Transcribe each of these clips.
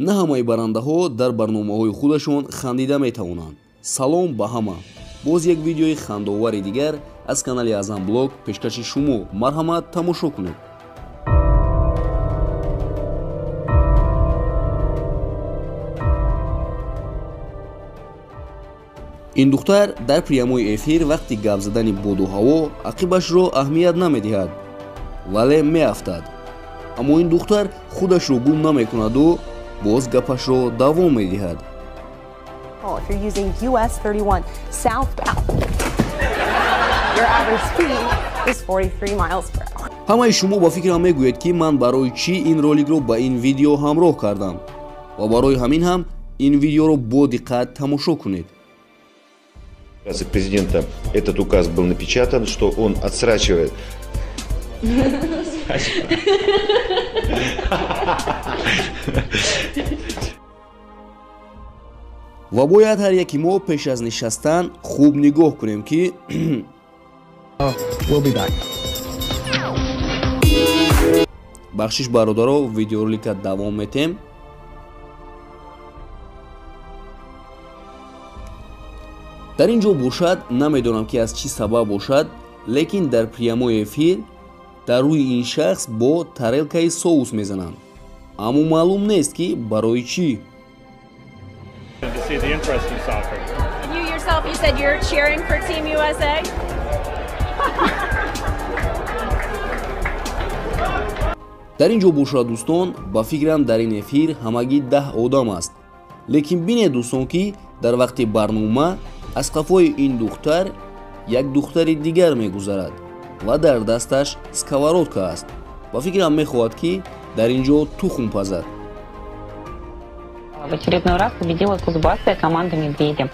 نه همه برنده در برنامه‌های خودشون خندیده میتوانند. سلام به همه. باز یک ویدیوی خنده‌آور دیگر از کانال اعظم بلاگ پیشکش شما. مرحمت تماشا کنید. این دختر در پریاموی افیر وقتی گپ زدن باد و هوا عاقبتش رو اهمیت نمیدهد ولی میافتد. اما این دختر خودش رو گم نمیکند و باز گپش رو دوام میدهد. If you're using US 31 southbound, your average speed is 43 miles per hour. همه شما با فکر میگوید که من برای چی این رولینگ رو با این ویدیو همراه کردم و برای همین هم این ویدیو رو با دقت تماشا کنید. От президента этот указ был напечатан, что он отсрачивает. و باید هر یکی ما پیش از نشستن خوب نگاه کنیم که بخشش برادرها ویدیو رولینگ دوام میتیم. در اینجا باشد نمیدونم که از چی سبب باشد لیکن در پریاموی افیر در روی این شخص با تارелкаи соус میزنند اما معلوم نیست که برای چی. در اینجا باشد دوستان با فکرم در این افیر همگی 10 آدم است لیکن بینید دوستان که در وقت برنامه از قفای این دختر یک دختر دیگر میگذرد و در دستش сковородка است و فکرم میخواهد که در اینجا تخم پزد. В очередной раз победила Кузбасская команда «Медведи».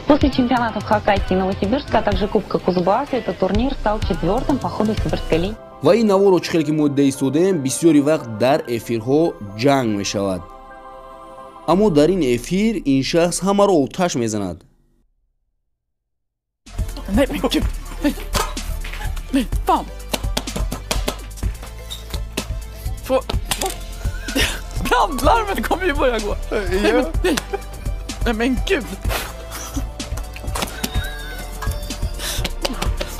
После чемпионатов Хакасии и Новосибирска, а также Кубка Кузбасса, этот турнир стал четвертым по ходу Сибирской линии. و این نوار رو چخیل که مده ایستودیم بسیاری وقت در افیرها جنگ میشود اما در این افیر این شخص همه رو آتش میزند. Nej men gud! Nej, fan! Brandlarmet kommer ju börja gå. Nej men gud!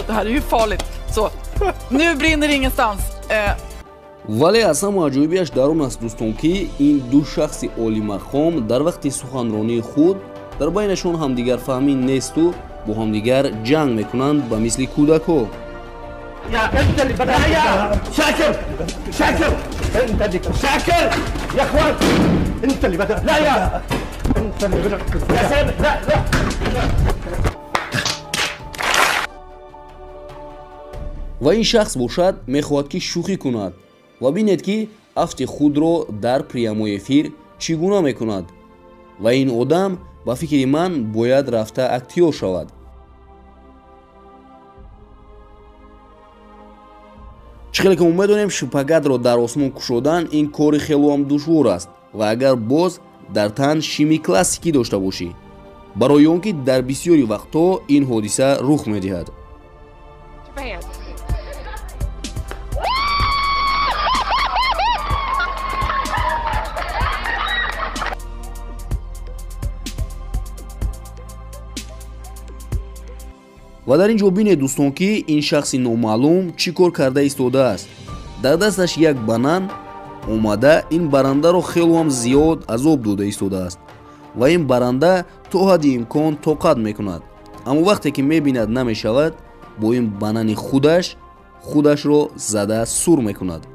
Det här är ju farligt. Så, nu brinner ingenstans. ولی از همه عجایبیش در اون است دوستان که این دو شخص عالی مقام در وقت سخنرانی خود در بینشون همدیگر فهمی نیست و با همدیگر جنگ میکنند به مثل کودک‌ها. يا انت اللي بدأ يا شاكر شاكر انت اللي شاكر يا اخوان انت اللي بدأ لا يا انت اللي بدأ يا سيد لا لا و این شخص باشد میخواهد که شوخی کند و بینید که افت خود را در پریاموی افیر چگونه میکند و این آدم با فکر من باید رفته اکتیور شود. چخیلی که میدونیم شپاگت را در آسمان کشودن این کاری خیلی هم دشوار است و اگر باز در تن شیمی کلاسیکی داشته باشی برای اون که در بسیاری وقتا این حادثه رخ میدهد. و در اینجا بینید دوستان که این شخص نامعلوم چی کار کرده ایستاده است. در دستش یک بنان اومده این برنده رو خیلی هم زیاد عذاب داده ایستاده است و این برنده تا حد امکان طاقت میکند اما وقتی که میبیند نمیشود با این بنان خودش رو زده سور میکند.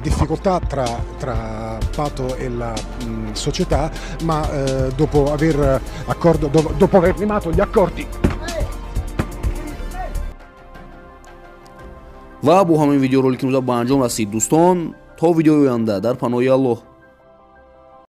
Difficoltà tra Pato e la società, ma dopo aver limato gli accordi. و با همین ویدیو رولینگ روزا به انجام رسید دوستان. تا ویدیوی آینده در پناه الله.